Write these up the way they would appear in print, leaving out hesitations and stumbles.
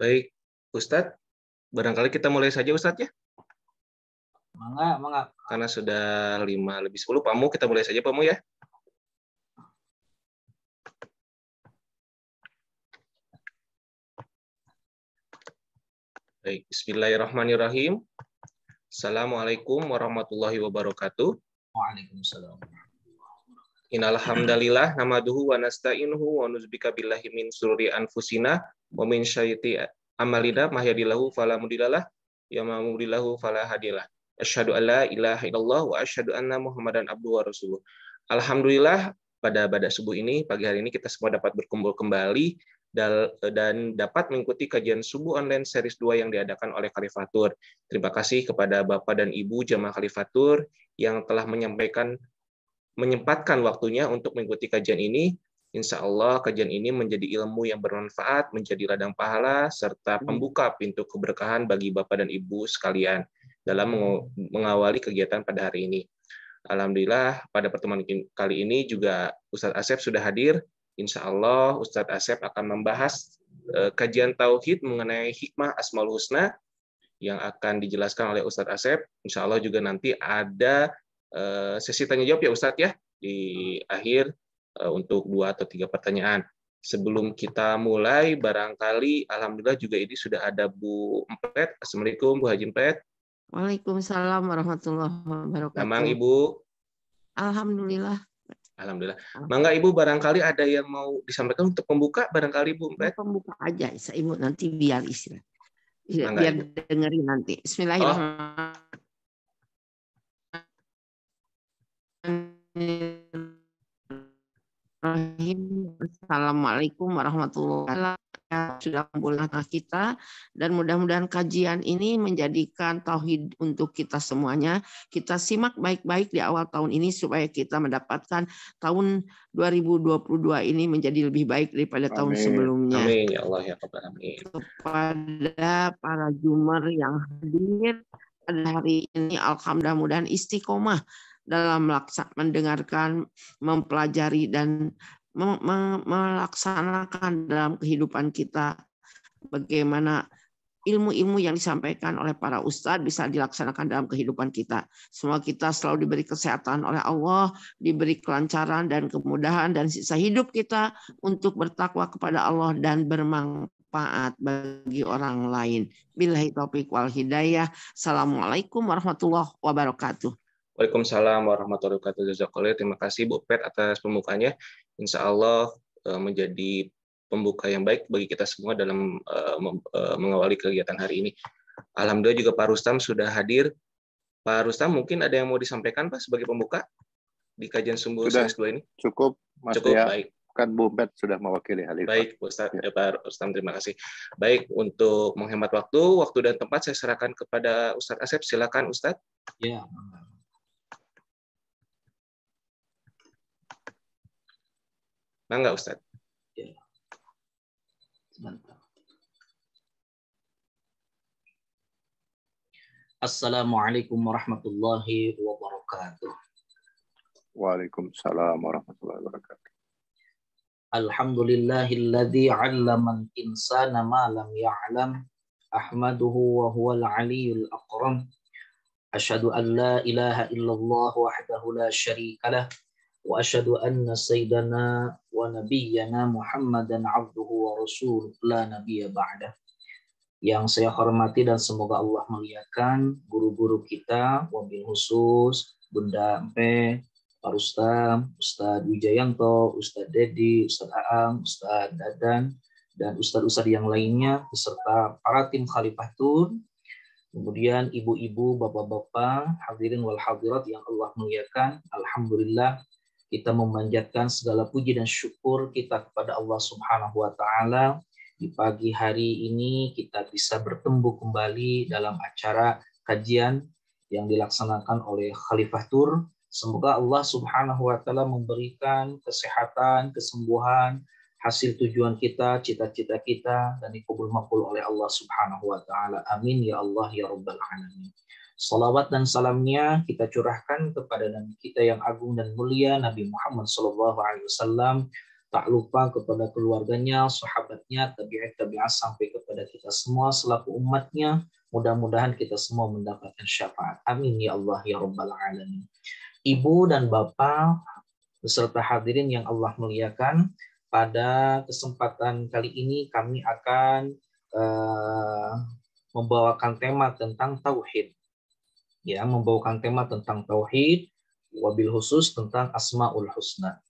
Baik, Ustadz, barangkali kita mulai saja Ustadz ya. Mangga. Karena sudah 5:50, Pak Mu, kita mulai saja Pak Mu ya. Baik, bismillahirrahmanirrahim. Assalamualaikum warahmatullahi wabarakatuh. Waalaikumsalam. Innal hamdalillah nahmaduhu wa nasta'inuhu wa nuzbika billahi min sururi anfusina wa min syai'ati amalina may yahdihillahu fala mudhillalah wa may yudhlilhu fala hadiyalah. Asyhadu an la ilaha illallah wa asyhadu anna Muhammadan abduhu wa rasuluh. Alhamdulillah pada subuh ini, pagi hari ini kita semua dapat berkumpul kembali dan dapat mengikuti kajian subuh online series 2 yang diadakan oleh Khalifatur. Terima kasih kepada Bapak dan Ibu jamaah Khalifatur yang telah menyempatkan waktunya untuk mengikuti kajian ini. Insya Allah kajian ini menjadi ilmu yang bermanfaat, menjadi ladang pahala, serta pembuka pintu keberkahan bagi Bapak dan Ibu sekalian dalam mengawali kegiatan pada hari ini. Alhamdulillah pada pertemuan kali ini juga Ustadz Asep sudah hadir. Insya Allah Ustadz Asep akan membahas kajian Tauhid mengenai hikmah Asmaul Husna yang akan dijelaskan oleh Ustadz Asep. Insya Allah juga nanti ada sesi tanya jawab ya Ustadz ya di akhir untuk 2 atau 3 pertanyaan. Sebelum kita mulai, barangkali alhamdulillah juga ini sudah ada Bu Empet. Assalamualaikum Bu Haji Empet. Waalaikumsalam warahmatullahi wabarakatuh. Memang Ibu. Alhamdulillah. Alhamdulillah. Mangga Ibu, barangkali ada yang mau disampaikan untuk pembuka barangkali Bu Empet. Pembuka aja, Ibu nanti biar istilah. Mangga, biar Ibu dengerin nanti. Bismillahirrahmanirrahim. Assalamualaikum warahmatullahi wabarakatuh. Sudah kumpul kita dan mudah-mudahan kajian ini menjadikan tauhid untuk kita semuanya. Kita simak baik-baik di awal tahun ini supaya kita mendapatkan tahun 2022 ini menjadi lebih baik daripada tahun sebelumnya. Amin ya Allah ya Rabbal alamin. Kepada para Jumer yang hadir pada hari ini, alhamdulillah mudahan istiqomah dalam mendengarkan, mempelajari dan melaksanakan dalam kehidupan kita bagaimana ilmu-ilmu yang disampaikan oleh para ustadz bisa dilaksanakan dalam kehidupan kita. Semua kita selalu diberi kesehatan oleh Allah, diberi kelancaran dan kemudahan dan sisa hidup kita untuk bertakwa kepada Allah dan bermanfaat bagi orang lain. Billahi taufiq wal hidayah. Assalamualaikum warahmatullahi wabarakatuh. Waalaikumsalam warahmatullahi wabarakatuh. Jazakallah. Terima kasih Bu Pet atas pembukanya. Insya Allah menjadi pembuka yang baik bagi kita semua dalam mengawali kegiatan hari ini. Alhamdulillah juga Pak Rustam sudah hadir. Pak Rustam mungkin ada yang mau disampaikan Pak sebagai pembuka di kajian sumbu series 2 ini? Cukup Mas Cukup, ya. baik. Kan Bu Pet sudah mewakili hal itu. Baik, Ustaz, ya. Pak Rustam, terima kasih. Baik, untuk menghemat waktu dan tempat saya serahkan kepada Ustadz Asep. Silakan Ustadz. Ya. Enggak, Ustaz? Ya. Sebentar. Assalamualaikum warahmatullahi wabarakatuh. Waalaikumsalam warahmatullahi wabarakatuh. Alhamdulillahilladzi 'allamal insana ma lam ya'lam. Ahmaduhu wa huwal 'aliyyul aqram. Asyhadu an la ilaha illallah wahdahu la syarika lah. Wa asyhadu anna sayyidana wa nabiyyana Muhammadan abduhu wa rasuluh la nabiyya ba'dah. Yang saya hormati dan semoga Allah muliakan guru-guru kita, wabil khusus Bunda Empe, Pak Rustam, Ustadz Wijayanto, Ustadz Dedi, Ustadz Aang, Ustadz Dadan, dan Ustadz-Ustadz yang lainnya, beserta para tim Khalifatur, kemudian ibu-ibu, bapak-bapak, hadirin wal hadirat yang Allah muliakan. Alhamdulillah, kita memanjatkan segala puji dan syukur kita kepada Allah Subhanahu wa Ta'ala. Di pagi hari ini kita bisa bertemu kembali dalam acara kajian yang dilaksanakan oleh Khalifatur. Semoga Allah Subhanahu wa Ta'ala memberikan kesehatan, kesembuhan, hasil tujuan kita, cita-cita kita, dan dikabul makbul oleh Allah Subhanahu wa Ta'ala. Amin ya Allah ya Rabbal alamin. Salawat dan salamnya kita curahkan kepada Nabi kita yang agung dan mulia, Nabi Muhammad SAW, Tak lupa kepada keluarganya, sahabatnya, tabi'at sampai kepada kita semua selaku umatnya. Mudah-mudahan kita semua mendapatkan syafaat. Amin ya Allah ya Rabbal Alamin. Ibu dan Bapak beserta hadirin yang Allah muliakan, pada kesempatan kali ini kami akan membawakan tema tentang tauhid. Ya, membawakan tema tentang tauhid, wabil khusus tentang Asmaul Husna.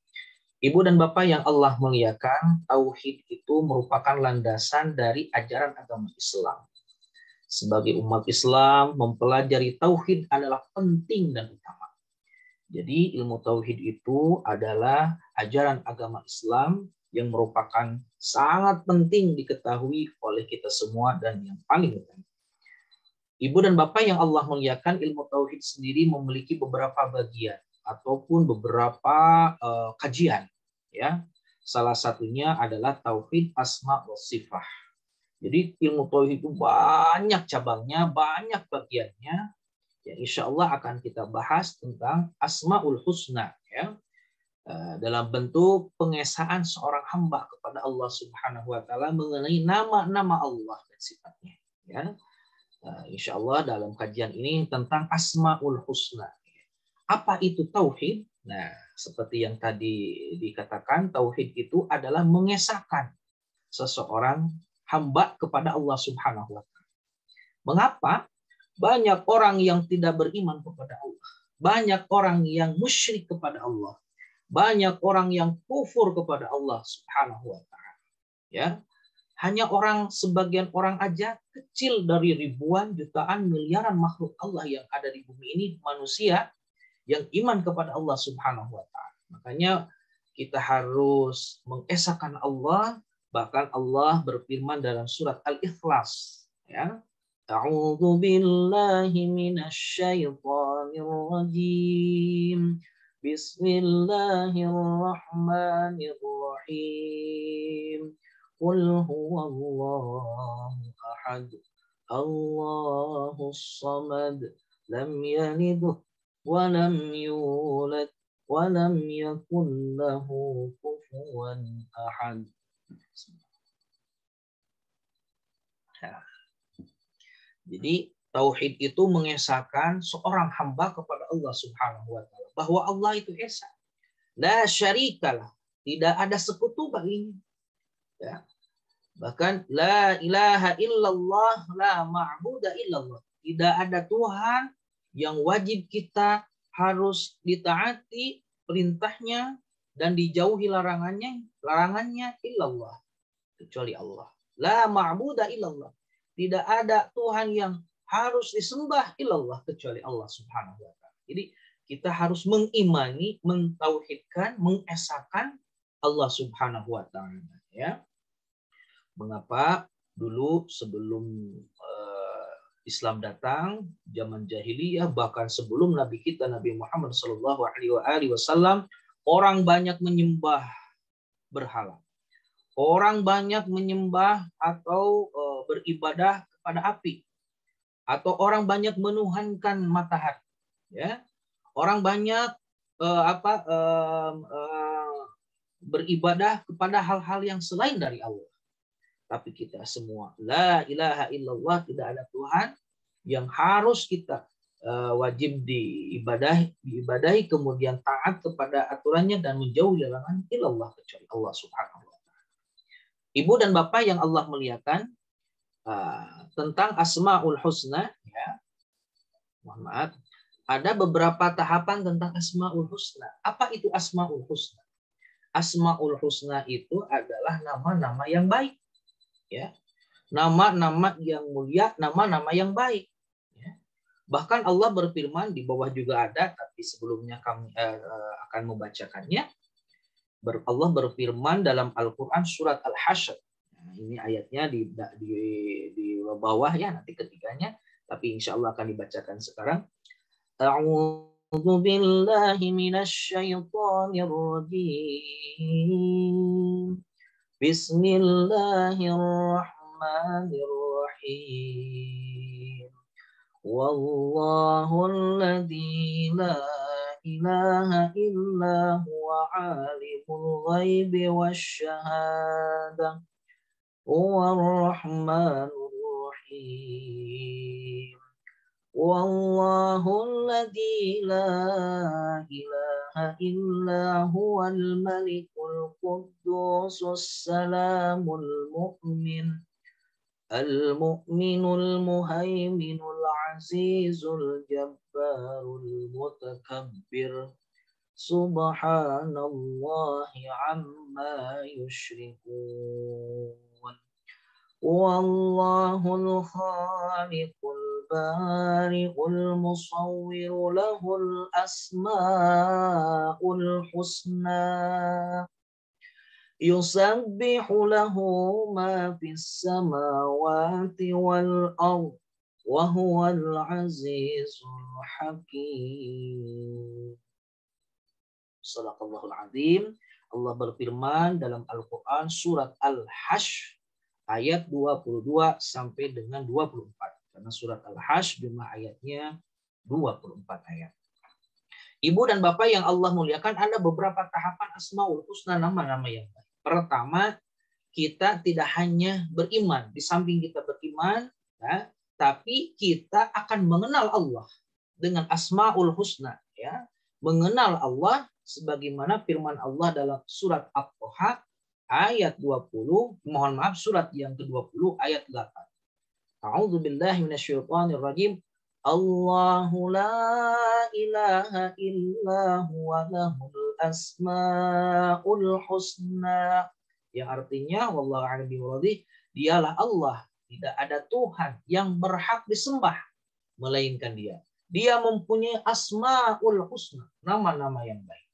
Ibu dan Bapak yang Allah muliakan, tauhid itu merupakan landasan dari ajaran agama Islam. Sebagai umat Islam, mempelajari tauhid adalah penting dan utama. Jadi ilmu tauhid itu adalah ajaran agama Islam yang merupakan sangat penting diketahui oleh kita semua dan yang paling penting. Ibu dan Bapak yang Allah muliakan, ilmu tauhid sendiri memiliki beberapa bagian ataupun beberapa kajian. Ya, salah satunya adalah tauhid asma wa sifah. Jadi ilmu tauhid itu banyak cabangnya, banyak bagiannya. Ya, insya Allah akan kita bahas tentang Asmaul Husna, ya, dalam bentuk pengesaan seorang hamba kepada Allah Subhanahu Wa Taala mengenai nama-nama Allah dan sifatnya. Ya, insya Allah dalam kajian ini tentang Asmaul Husna. Apa itu tauhid? Nah, seperti yang tadi dikatakan, tauhid itu adalah mengesahkan seseorang hamba kepada Allah Subhanahu Wa Taala. Mengapa? Banyak orang yang tidak beriman kepada Allah. Banyak orang yang musyrik kepada Allah. Banyak orang yang kufur kepada Allah Subhanahu wa taala. Ya. Hanya sebagian orang aja kecil dari ribuan, jutaan, miliaran makhluk Allah yang ada di bumi ini, manusia yang iman kepada Allah Subhanahu wa taala. Makanya kita harus mengesahkan Allah, bahkan Allah berfirman dalam surat Al-Ikhlas, ya. A'udzu billahi minasy syaithanir rajim. Bismillahirrahmanirrahim. Qul huwallahu ahad. Allahus samad. Lam yalid wa lam yulad wa lam yakul lahu kufuwan ahad. Jadi tauhid itu mengesahkan seorang hamba kepada Allah Subhanahu wa taala, bahwa Allah itu esa. La syarikalah, tidak ada sekutu baginya. Ya. Bahkan la ilaha illallah, la ma'buda illallah. Tidak ada Tuhan yang wajib kita harus ditaati perintahnya dan dijauhi larangannya illallah, kecuali Allah. La ma'buda illallah. Tidak ada Tuhan yang harus disembah illallah kecuali Allah Subhanahu wa taala. Jadi kita harus mengimani, mentauhidkan, mengesahkan Allah Subhanahu wa taala, ya. Mengapa dulu sebelum Islam datang, zaman jahiliyah, bahkan sebelum Nabi kita Nabi Muhammad sallallahu alaihi wasallam, orang banyak menyembah berhala. Orang banyak menyembah atau beribadah kepada api, atau orang banyak menuhankan matahari, ya. Orang banyak beribadah kepada hal-hal yang selain dari Allah. Tapi kita semua la ilaha illallah, tidak ada Tuhan yang harus kita wajib diibadahi, kemudian taat kepada aturannya dan menjauhi larangan illallah kecuali Allah Subhanahu wa taala. Ibu dan Bapak yang Allah muliakan, tentang Asmaul Husna, ya. Mohon maaf, ada beberapa tahapan tentang Asmaul Husna. Apa itu Asmaul Husna? Asmaul Husna itu adalah nama-nama yang baik, ya. Nama-nama yang mulia, nama-nama yang baik, ya. Bahkan Allah berfirman, di bawah juga ada, tapi sebelumnya kami akan membacakannya. Allah berfirman dalam Al-Quran surat Al-Hasyr. Nah, ini ayatnya di bawah, ya, nanti ketiganya, tapi insya Allah akan dibacakan sekarang. A'udzu billahi minasy syaithanir rajim. Bismillahirrahmanirrahim. Wallahul ladzi la ilaha illa huwa alimul ghaibi wasyahada huwar rahmanur rahim. Wallahul ladzi la ilaha illa huwal malikul quddusus salamul mu'min al-mu'minul muhaiminul azizul jabbarul mutakabbir subhanallahi amma yusyrikun. Wallahul khaliqul bari'ul musawwiru lahul asma'ul husna yusabbihu lahu ma fis samawati wal ardh wa huwal azizul hakim. Shadaqallahul azim. Allah berfirman dalam Al-Qur'an surat Al-Hasyr ayat 22 sampai dengan 24. Karena surat Al-Hasyr jumlah ayatnya 24 ayat. Ibu dan Bapak yang Allah muliakan, ada beberapa tahapan Asmaul Husna, nama-nama yang baik. Pertama, kita tidak hanya beriman. Di samping kita beriman, ya, tapi kita akan mengenal Allah dengan Asmaul Husna. Ya. Mengenal Allah sebagaimana firman Allah dalam surat At-Taha ayat 20, mohon maaf, surat yang ke-20 ayat 8. A'udzubillahi minasyaitonirrajim. Allahu la ilaha illa huwa lahul asmaul husna. Yang artinya wallahu a'lam bishawab, dialah Allah, tidak ada Tuhan yang berhak disembah melainkan Dia. Dia mempunyai asmaul husna, nama-nama yang baik.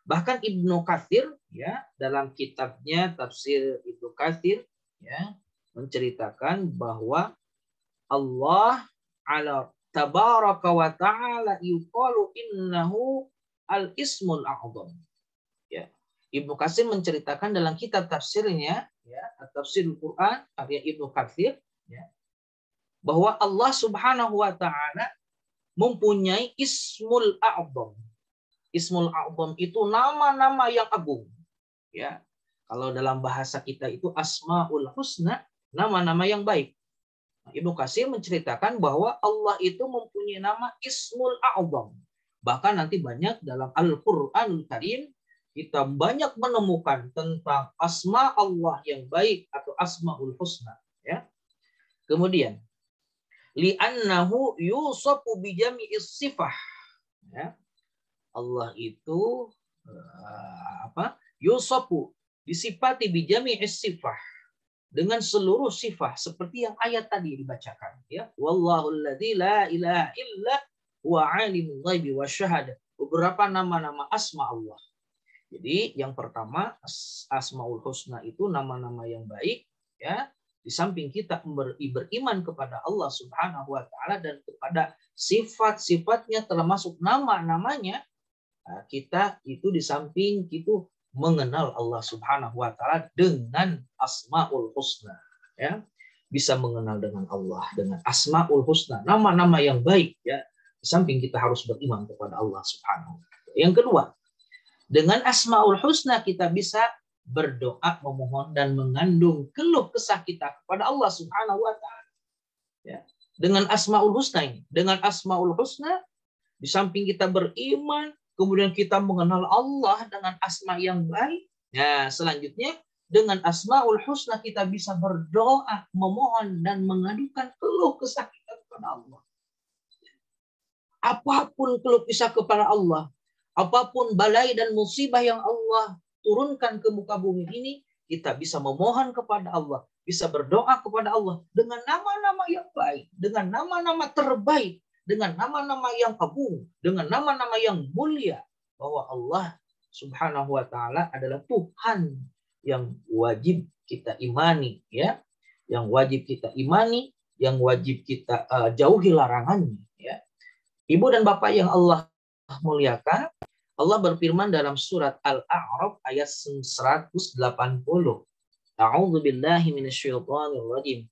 Bahkan Ibnu Katsir, ya, dalam kitabnya Tafsir Ibnu Katsir, ya, menceritakan bahwa Allah ala tabaraka wa ta'ala yuqalu innahu al-ismul a'zam. Ya. Ibnu Katsir menceritakan dalam kitab tafsirnya, ya, Tafsir Al-Qur'an karya Ibnu Katsir, ya, bahwa Allah Subhanahu wa taala mempunyai ismul a'zam. Ismul a'zam itu nama-nama yang agung. Ya. Kalau dalam bahasa kita itu asmaul husna, nama-nama yang baik. Ibnu Katsir menceritakan bahwa Allah itu mempunyai nama Ismul A'zam. Bahkan nanti banyak dalam Al-Qur'anul Karim kita banyak menemukan tentang asma Allah yang baik atau Asmaul Husna. Ya. Kemudian, li'annahu yusafu bijami'is sifah. Ya. Allah itu yusafu, disifati bijami'is sifah, dengan seluruh sifat seperti yang ayat tadi dibacakan, ya. Wallahul ladzi la ilaha illa huwa alimul ghaibi wasyahada. Beberapa nama-nama asma Allah. Jadi yang pertama, Asmaul Husna itu nama-nama yang baik, ya. Di samping kita beriman kepada Allah Subhanahu wa taala dan kepada sifat-sifatnya termasuk nama-namanya, kita itu di samping itu mengenal Allah Subhanahu wa taala dengan Asmaul Husna, ya. Bisa mengenal dengan Allah dengan Asmaul Husna, nama-nama yang baik, ya. Di samping kita harus beriman kepada Allah Subhanahu wa taala. Yang kedua, dengan Asmaul Husna kita bisa berdoa, memohon dan mengandung keluh kesah kita kepada Allah Subhanahu wa taala. Ya. Dengan Asmaul Husna ini, dengan Asmaul Husna di samping kita beriman, kemudian kita mengenal Allah dengan asma yang baik. Nah, selanjutnya dengan Asmaul Husna kita bisa berdoa, memohon dan mengadukan keluh kesah kita kepada Allah. Apapun keluh kesah kepada Allah, apapun balai dan musibah yang Allah turunkan ke muka bumi ini, kita bisa memohon kepada Allah, bisa berdoa kepada Allah dengan nama-nama yang baik, dengan nama-nama terbaik, dengan nama-nama yang agung, dengan nama-nama yang mulia, bahwa Allah Subhanahu wa taala adalah Tuhan yang wajib kita imani, ya. Yang wajib kita imani, yang wajib kita jauhi larangannya, ya. Ibu dan Bapak yang Allah muliakan, Allah berfirman dalam surat Al-A'raf ayat 180. A'udzu billahi minasyaitonir rajim.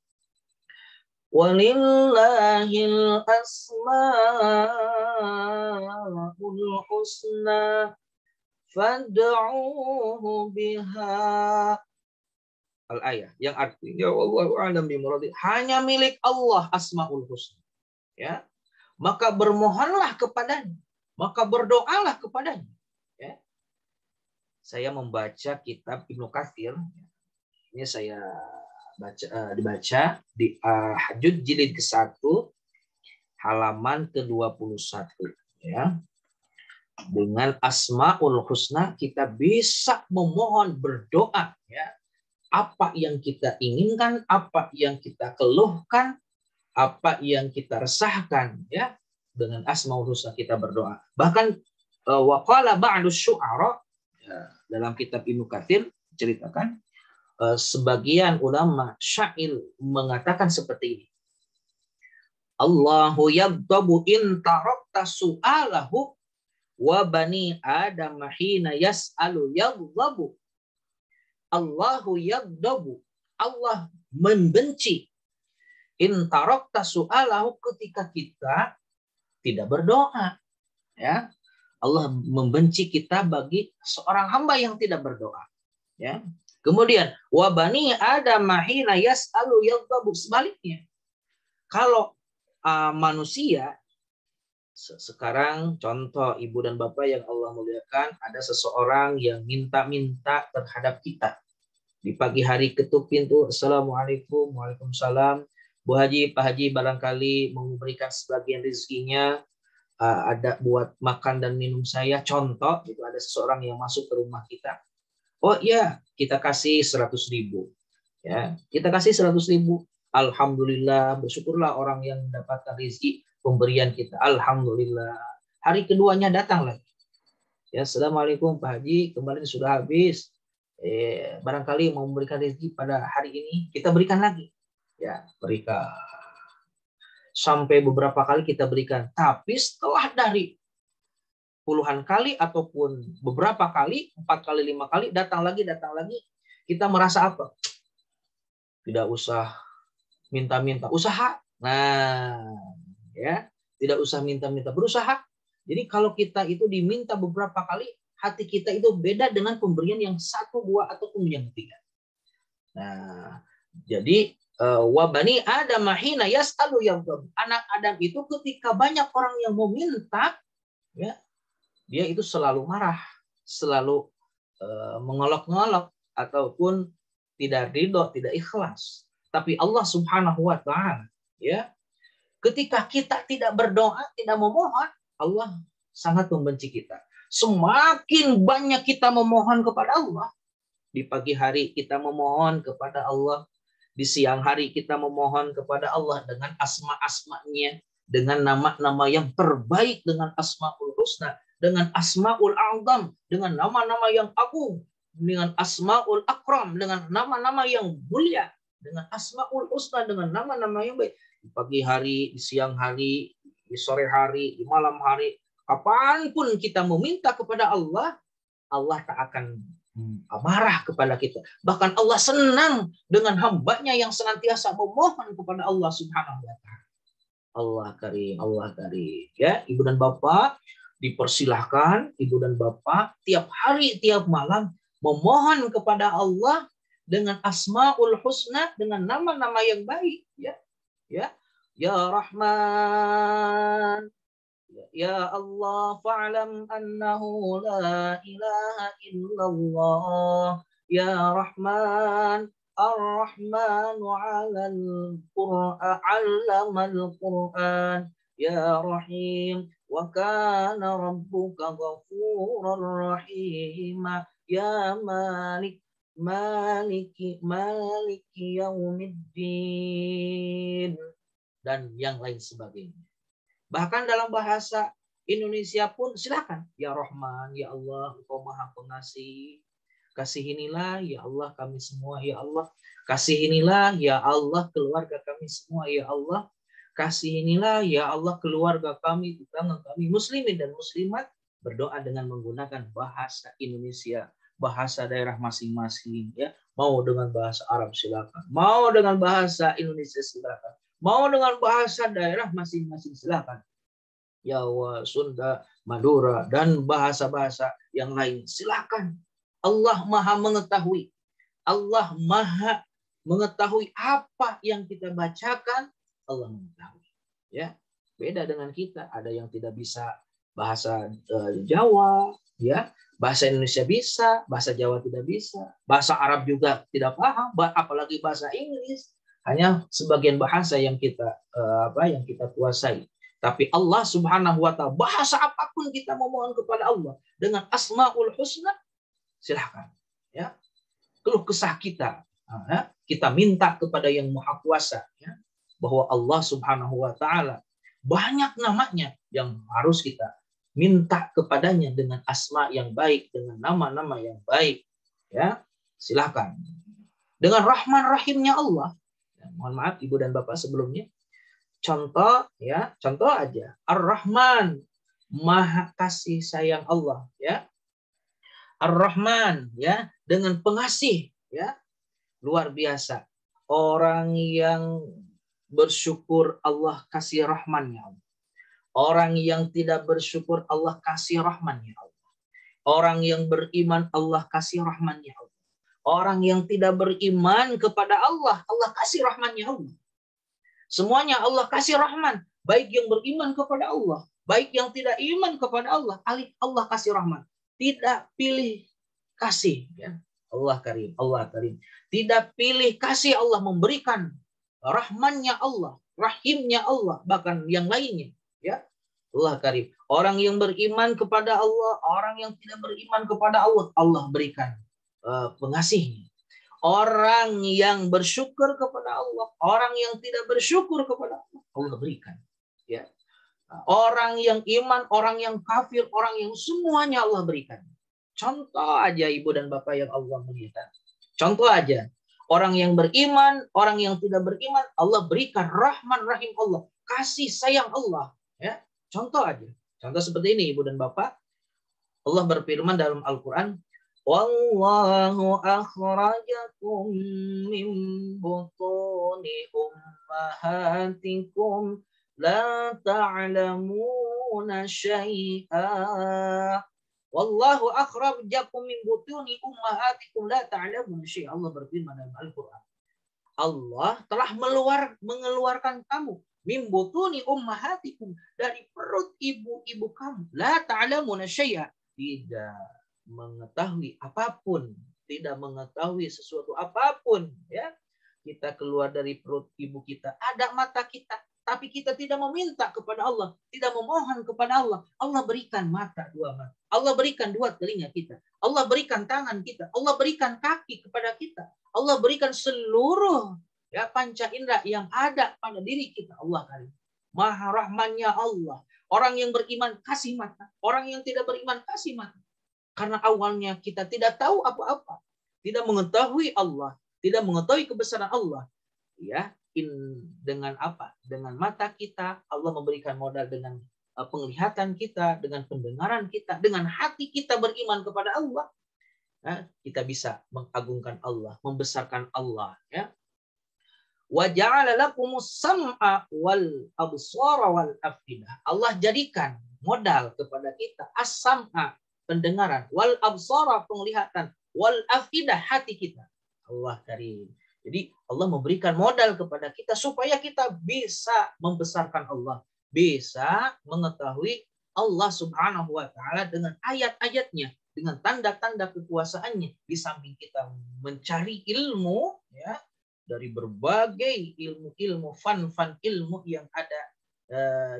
Walillahil asmaul husna fad'uhu biha. Al-ayah yang artinya wallahu a'lam bimuradi, hanya milik Allah asmaul husna. Ya. Maka bermohonlah kepadanya, maka berdoalah kepadanya. Ya. Saya membaca kitab Ibnu Katsir. Ini saya dibaca di Hajjud jilid ke-1 halaman ke-21 ya. Dengan asmaul husna kita bisa memohon, berdoa ya. Apa yang kita inginkan, apa yang kita keluhkan, apa yang kita resahkan ya, dengan asmaul husna kita berdoa. Bahkan waqala ba'du syu'ara ya, dalam kitab Ibnu Katsir ceritakan sebagian ulama syair mengatakan seperti ini. Allahu yaghdabu in tarakta su'alahu wa bani adam hina yas'alu yaghdabu. Allahu yaghdabu, Allah membenci in tarakta su'alahu, ketika kita tidak berdoa ya. Allah membenci kita bagi seorang hamba yang tidak berdoa ya. Kemudian wa bani adam hina yas'alu yaghdabu, sebaliknya kalau manusia sekarang, contoh ibu dan bapak yang Allah muliakan, ada seseorang yang minta-minta terhadap kita. Di pagi hari ketuk pintu, Assalamualaikum, Waalaikumsalam. Bu Haji, Pak Haji barangkali memberikan sebagian rezekinya, ada buat makan dan minum saya. Contoh, itu ada seseorang yang masuk ke rumah kita. Oh iya, kita kasih 100.000. Ya, kita kasih 100.000. Alhamdulillah, bersyukurlah orang yang mendapatkan rezeki pemberian kita. Alhamdulillah. Hari keduanya datang lagi. Ya, Assalamualaikum Pak Haji, kemarin sudah habis. Barangkali mau memberikan rezeki pada hari ini, kita berikan lagi. Ya, berikan. Sampai beberapa kali kita berikan. Tapi setelah dari puluhan kali ataupun beberapa kali, 4 kali, 5 kali, datang lagi, kita merasa apa? Tidak usah minta-minta, usaha. Nah, ya, tidak usah minta-minta, berusaha. Jadi kalau kita itu diminta beberapa kali, hati kita itu beda dengan pemberian yang 1, 2 ataupun yang 3. Nah, jadi wabani Adam hina yas'alu yaghdabu. Anak Adam itu ketika banyak orang yang meminta, ya, dia itu selalu marah, selalu mengolok-ngolok ataupun tidak ridho, tidak ikhlas. Tapi Allah Subhanahu wa taala, ya, ketika kita tidak berdoa, tidak memohon, Allah sangat membenci kita. Semakin banyak kita memohon kepada Allah, di pagi hari kita memohon kepada Allah, di siang hari kita memohon kepada Allah dengan asma-asmanya, dengan nama-nama yang terbaik, dengan asmaul husna, dengan asmaul a'zam, dengan nama-nama yang agung, dengan asmaul akram, dengan nama-nama yang mulia, dengan asmaul husna, dengan nama-nama yang baik. Di pagi hari, di siang hari, di sore hari, di malam hari, kapanpun kita meminta kepada Allah, Allah tak akan marah kepada kita. Bahkan Allah senang dengan hambanya yang senantiasa memohon kepada Allah Subhanahu wa taala. Allah karim, Allah karim. Ya, ibu dan bapak, dipersilahkan ibu dan bapak tiap hari, tiap malam memohon kepada Allah dengan asmaul husna, dengan nama-nama yang baik. Ya, ya, ya Rahman. Ya Allah, fa'lam annahu la ilaha illallah. Ya Rahman, Ar-Rahman 'alal Qur'an, 'allamal Qur'an. Ya Rahim, wa kana rabbuka ghafurar rahima. Ya Malik, Maliki yaumiddin. Dan yang lain sebagainya. Bahkan dalam bahasa Indonesia pun silakan. Ya Rahman, ya Allah, Engkau Maha Pengasih. Kasihinilah ya Allah kami semua, ya Allah. Kasihinilah ya Allah keluarga kami semua, ya Allah. Kasihinilah ya Allah keluarga kami, tetangga kami, muslimin dan muslimat. Berdoa dengan menggunakan bahasa Indonesia, bahasa daerah masing-masing. Ya, mau dengan bahasa Arab silakan, mau dengan bahasa Indonesia silakan. Mau dengan bahasa daerah masing-masing silakan. Jawa, Sunda, Madura, dan bahasa-bahasa yang lain silakan. Allah Maha mengetahui. Allah Maha mengetahui apa yang kita bacakan. Allah mengetahui. Ya, beda dengan kita. Ada yang tidak bisa bahasa Jawa, ya. Bahasa Indonesia bisa, bahasa Jawa tidak bisa, bahasa Arab juga tidak paham, apalagi bahasa Inggris. Hanya sebagian bahasa yang kita yang kita kuasai. Tapi Allah Subhanahu wa taala, bahasa apapun kita memohon kepada Allah dengan Asmaul Husna, silahkan. Ya. Keluh kesah kita, kita minta kepada yang Maha Kuasa, ya, bahwa Allah Subhanahu wa taala banyak namanya yang harus kita minta kepadanya dengan asma yang baik, dengan nama-nama yang baik. Ya, silahkan. Dengan Rahman Rahimnya Allah. Ya, mohon maaf Ibu dan Bapak sebelumnya. Contoh aja. Ar-Rahman, Maha kasih sayang Allah, ya. Ar-Rahman, ya, dengan pengasih, ya. Luar biasa. Orang yang bersyukur Allah kasih rahmannya Allah. Orang yang tidak bersyukur Allah kasih rahmannya Allah. Orang yang beriman Allah kasih rahmannya Allah. Orang yang tidak beriman kepada Allah, Allah kasih rahmannya Allah. Semuanya Allah kasih rahman. Baik yang beriman kepada Allah, baik yang tidak iman kepada Allah, Allah kasih rahman. Tidak pilih kasih. Ya. Allah karim, Allah karim. Tidak pilih kasih, Allah memberikan rahmannya Allah, rahimnya Allah, bahkan yang lainnya. Ya, Allah karim. Orang yang beriman kepada Allah, orang yang tidak beriman kepada Allah, Allah berikan pengasihnya. Orang yang bersyukur kepada Allah, orang yang tidak bersyukur kepada Allah, Allah berikan. Ya. Orang yang iman, orang yang kafir, orang yang semuanya Allah berikan. Contoh aja Ibu dan Bapak yang Allah muliakan. Contoh aja. Orang yang beriman, orang yang tidak beriman, Allah berikan Rahman Rahim Allah, kasih sayang Allah. Ya. Contoh aja. Contoh seperti ini Ibu dan Bapak. Allah berfirman dalam Al-Quran, Wallahu akhrajakum min butuni ummahatikum la ta'lamuna syai'a. Wallahu akhrajakum min butuni ummahatikum la ta'lamuna syai'a. Allah berfirman dalam Al-Quran. Allah telah mengeluarkan kamu min butuni ummahatikum, dari perut ibu-ibu kamu, la ta'lamuna syai'a, tidak mengetahui apapun, tidak mengetahui sesuatu apapun, ya. Kita keluar dari perut ibu kita, ada mata kita, tapi kita tidak meminta kepada Allah, tidak memohon kepada Allah. Allah berikan mata, dua mata. Allah berikan dua telinga kita. Allah berikan tangan kita. Allah berikan kaki kepada kita. Allah berikan seluruh, ya, panca indera yang ada pada diri kita. Allah karim. Maha rahmannya Allah. Orang yang beriman kasih mata. Orang yang tidak beriman kasih mata. Karena awalnya kita tidak tahu apa-apa. Tidak mengetahui Allah. Tidak mengetahui kebesaran Allah. Ya, dengan apa? Dengan mata kita. Allah memberikan modal dengan penglihatan kita. Dengan pendengaran kita. Dengan hati kita beriman kepada Allah. Ya, kita bisa mengagungkan Allah. Membesarkan Allah. Ya. Wa ja'ala lakumus sam'a wal absara wal afidah. Allah jadikan modal kepada kita as-sam'a, pendengaran, wal absara, penglihatan, wal afidah, hati kita. Allah karim. Jadi Allah memberikan modal kepada kita supaya kita bisa membesarkan Allah, bisa mengetahui Allah Subhanahu wa taala dengan ayat-ayatnya, dengan tanda-tanda kekuasaannya. Di samping kita mencari ilmu, ya, dari berbagai ilmu-ilmu, fan-fan ilmu yang ada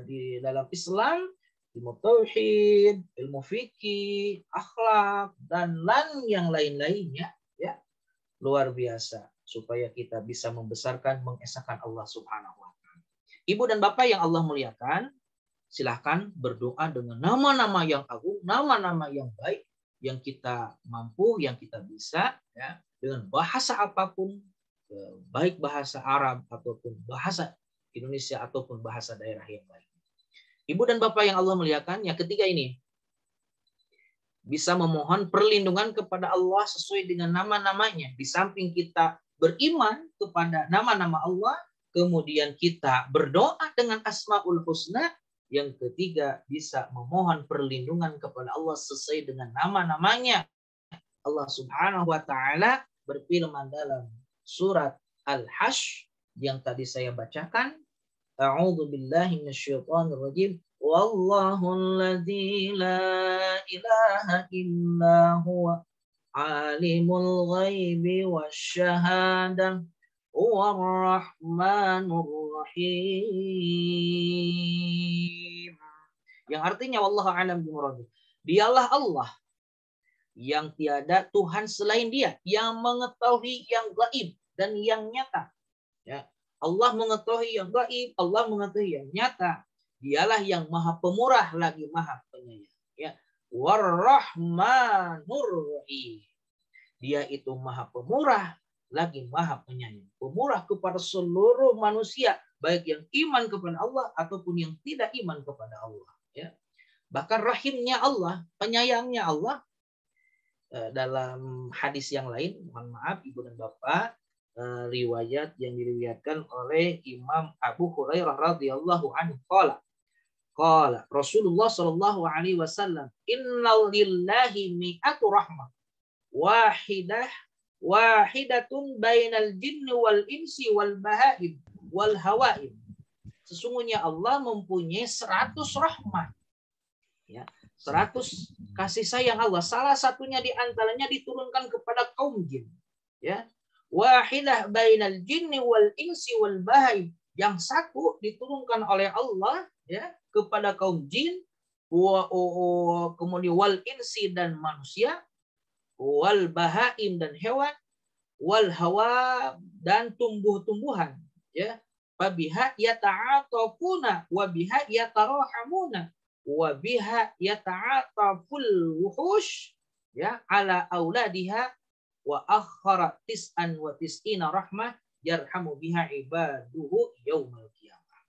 di dalam Islam, ilmu tauhid, ilmu fikih, akhlak, dan yang lain-lainnya, ya, luar biasa, supaya kita bisa membesarkan, mengesahkan Allah Subhanahu wa taala. Ibu dan Bapak yang Allah muliakan, silahkan berdoa dengan nama-nama yang agung, nama-nama yang baik, yang kita mampu, yang kita bisa, ya, dengan bahasa apapun, baik bahasa Arab ataupun bahasa Indonesia ataupun bahasa daerah yang lain. Ibu dan Bapak yang Allah muliakan, yang ketiga ini, bisa memohon perlindungan kepada Allah sesuai dengan nama-namanya. Di samping kita beriman kepada nama-nama Allah, kemudian kita berdoa dengan Asmaul Husna, yang ketiga bisa memohon perlindungan kepada Allah sesuai dengan nama-namanya. Allah Subhanahu wa taala berfirman dalam surat Al-Hasyr yang tadi saya bacakan, A'udzu billahi minasyaitonir rajim. Wallahul ladzi la ilaha illa huwa alimul ghaibi wasyahadah huwar rahmanur rahim. Yang artinya wallahu a'lam bimurad. Dialah Allah yang tiada Tuhan selain Dia, yang mengetahui yang gaib dan yang nyata. Ya, Allah mengetahui yang gaib, Allah mengetahui yang nyata. Dialah yang Maha Pemurah lagi Maha Penyayang. Ya, War-Rahmanur Rahim. Dia itu Maha Pemurah lagi Maha Penyayang. Pemurah kepada seluruh manusia, baik yang iman kepada Allah ataupun yang tidak iman kepada Allah. Ya. Bahkan rahimnya Allah, penyayangnya Allah, dalam hadis yang lain, mohon maaf Ibu dan Bapak, riwayat yang diriwayatkan oleh Imam Abu Hurairah radhiyallahu anhu qala Rasulullah sallallahu alaihi wasallam, innal lillahi mi'atu rahmah wahidatun bainal jinni wal insi wal bahaim wal hawaim. Sesungguhnya Allah mempunyai 100 rahmat. Ya, 100 kasih sayang Allah. Salah satunya di antaranya diturunkan kepada kaum jin. Ya. Wahidah bainal jinni wal insi wal bahaim. Yang satu diturunkan oleh Allah, ya, kepada kaum jin, kemudian wal insi dan manusia, wal bahaim dan hewan, wal hawa dan tumbuh-tumbuhan. Ya. Fabiha yata'atafuna wa biha yatarahamuna wa biha yata'ataful wuhush, ya, ala auladiha wa akhara tis'an wa tis'ina rahmah yarhamu biha ibaduhu yaumal qiyamah.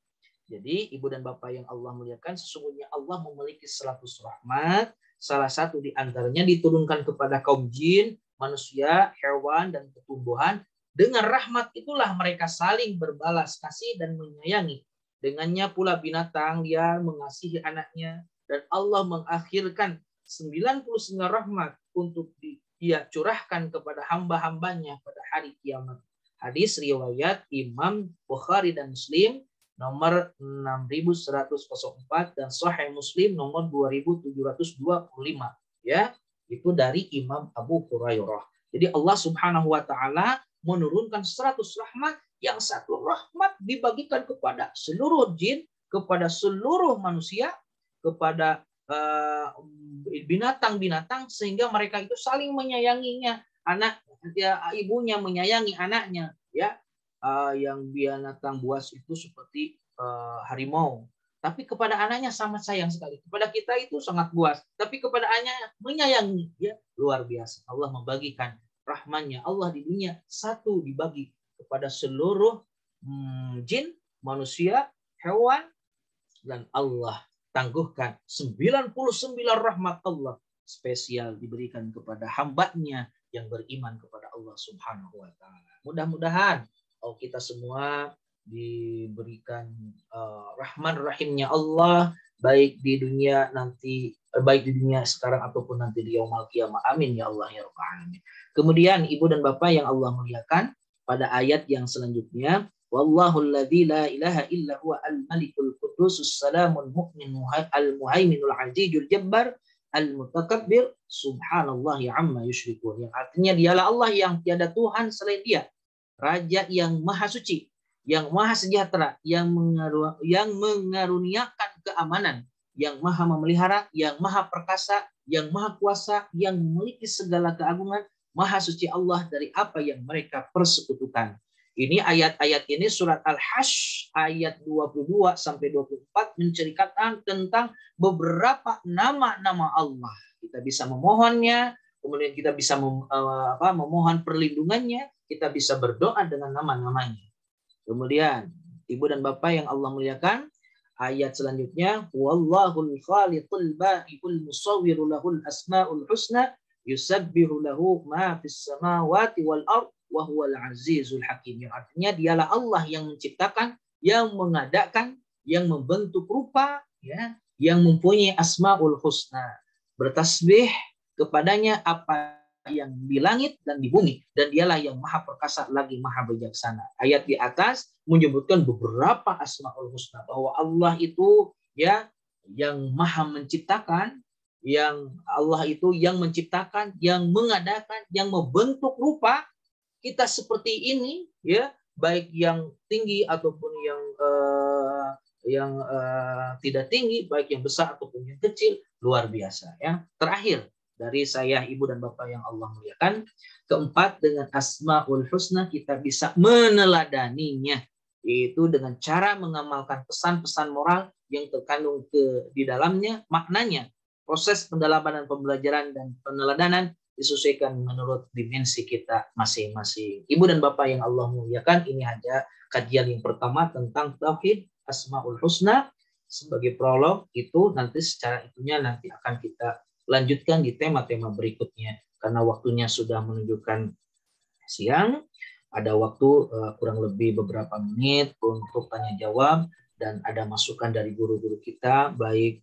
Jadi Ibu dan Bapak yang Allah muliakan, sesungguhnya Allah memiliki 100 rahmat. Salah satu di antaranya diturunkan kepada kaum jin, manusia, hewan dan tumbuhan. Dengan rahmat itulah mereka saling berbalas kasih dan menyayangi. Dengannya pula binatang dia mengasihi anaknya, dan Allah mengakhirkan 99 rahmat untuk dia curahkan kepada hamba-hambanya pada hari kiamat. Hadis riwayat Imam Bukhari dan Muslim nomor 6104 dan Sahih Muslim nomor 2725. Ya, itu dari Imam Abu Hurairah. Jadi Allah Subhanahu wa taala menurunkan 100 rahmat, yang satu rahmat dibagikan kepada seluruh jin, kepada seluruh manusia, kepada binatang-binatang, sehingga mereka itu saling menyayanginya. Anak ya, ibunya menyayangi anaknya, ya. Yang binatang buas itu seperti harimau, tapi kepada anaknya sangat sayang sekali. Kepada kita itu sangat buas, tapi kepada anaknya menyayangi, ya. Luar biasa. Allah membagikan rahmannya. Allah di dunia satu dibagi kepada seluruh jin, manusia, hewan, dan Allah tangguhkan 99 rahmat Allah spesial diberikan kepada hambanya yang beriman kepada Allah Subhanahu wa taala. Mudah-mudahan kita semua diberikan rahman rahimnya Allah, baik di dunia nanti, baik di dunia sekarang ataupun nanti di yaumul qiyamah. Amin ya Allah ya rabbal alamin. Kemudian Ibu dan Bapak yang Allah muliakan, pada ayat yang selanjutnya, wallahul ladzi la ilaha illa huwa al-malikul qudusus salamul mu'min al-muhaiminul azizul jabbar al-mutakabbir subhanallahi amma yusyrikun. Yang artinya dialah Allah yang tiada Tuhan selain Dia, Raja yang maha suci, yang maha sejahtera, yang mengaruniakan keamanan, yang maha memelihara, yang maha perkasa, yang maha kuasa, yang memiliki segala keagungan. Maha suci Allah dari apa yang mereka persekutukan. Ini ayat-ayat ini surat Al-Hasyr ayat 22 sampai 24 menceritakan tentang beberapa nama-nama Allah. Kita bisa memohonnya, kemudian kita bisa memohon perlindungannya, kita bisa berdoa dengan nama-namanya. Kemudian Ibu dan Bapak yang Allah muliakan, ayat selanjutnya, wallahul khaliqul ba'ul musawwiru lahul asmaul husna yusabbihu lahu ma fis samawati wal ard wa huwal azizul hakim. Yang artinya dialah Allah yang menciptakan, yang mengadakan, yang membentuk rupa, ya, yang mempunyai asmaul husna. Bertasbih kepadanya apa yang di langit dan di bumi, dan dialah yang maha perkasa lagi maha bijaksana. Ayat di atas menyebutkan beberapa asmaul husna, bahwa Allah itu ya yang maha menciptakan, yang Allah itu yang menciptakan, yang mengadakan, yang membentuk rupa kita seperti ini, ya, baik yang tinggi ataupun yang tidak tinggi, baik yang besar ataupun yang kecil, luar biasa, ya. Terakhir dari saya, ibu dan bapak yang Allah muliakan, keempat, dengan asmaul husna kita bisa meneladaninya, yaitu dengan cara mengamalkan pesan-pesan moral yang terkandung di dalamnya. Maknanya proses pendalaman dan pembelajaran dan peneladanan disesuaikan menurut dimensi kita masing-masing. Ibu dan bapak yang Allah muliakan, ini hanya kajian yang pertama tentang tauhid asmaul husna. Sebagai prolog itu, nanti secara itunya nanti akan kita lanjutkan di tema-tema berikutnya, karena waktunya sudah menunjukkan siang. Ada waktu kurang lebih beberapa menit untuk tanya jawab, dan ada masukan dari guru-guru kita, baik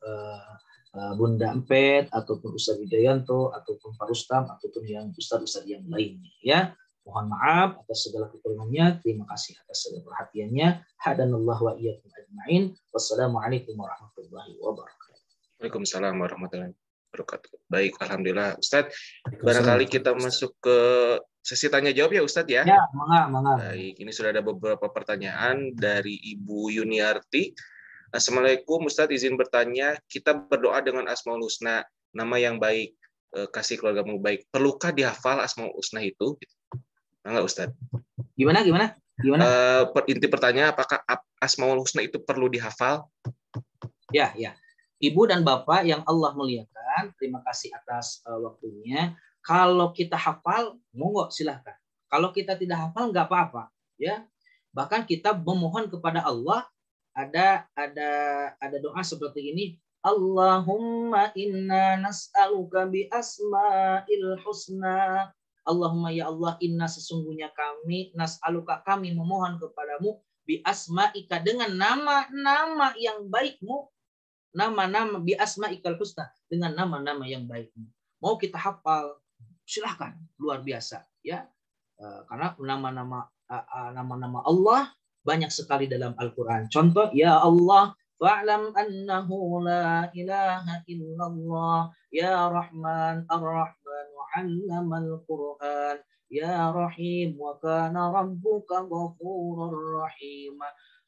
Bunda Empet ataupun Ustaz Wijayanto ataupun Pak Rustam ataupun yang ustaz-ustaz yang lainnya, ya. Mohon maaf atas segala kekurangannya. Terima kasih atas segala perhatiannya. Hadanallahu wa iyyakum ajmain. Wassalamualaikum warahmatullahi wabarakatuh. Waalaikumsalam warahmatullahi wabarakatuh. Baik, alhamdulillah Ustadz. Barangkali kita masuk ke sesi tanya jawab ya Ustadz ya. Ya, mangga. Baik, ini sudah ada beberapa pertanyaan dari Ibu Yuniarti. Assalamualaikum Ustadz, izin bertanya, kita berdoa dengan Asmaul Husna, nama yang baik, kasih keluargamu baik. Perlukah dihafal Asmaul Husna itu? Enggak Ustadz. Gimana? Inti pertanyaan, apakah Asmaul Husna itu perlu dihafal? Ya. Ibu dan Bapak yang Allah muliakan, terima kasih atas waktunya. Kalau kita hafal, monggo silahkan. Kalau kita tidak hafal, nggak apa-apa, ya. Bahkan kita memohon kepada Allah, ada doa seperti ini. Allahumma inna nas'aluka bi asma'il husna. Allahumma ya Allah, inna sesungguhnya kami, nas'aluka kami memohon kepadamu, bi asma'ika dengan nama-nama yang baikmu, nama-nama bi asma'ikal husna, dengan nama-nama yang baikmu. Mau kita hafal, silahkan, luar biasa, ya. Karena nama-nama Allah banyak sekali dalam Al-Quran. Contoh, ya Allah, fa'lam annahu la ilaha illallah, ya Rahman ar-Rahman wa 'allamal Qur'an, ya Rahim wa kana rabbuka ghafurur rahim.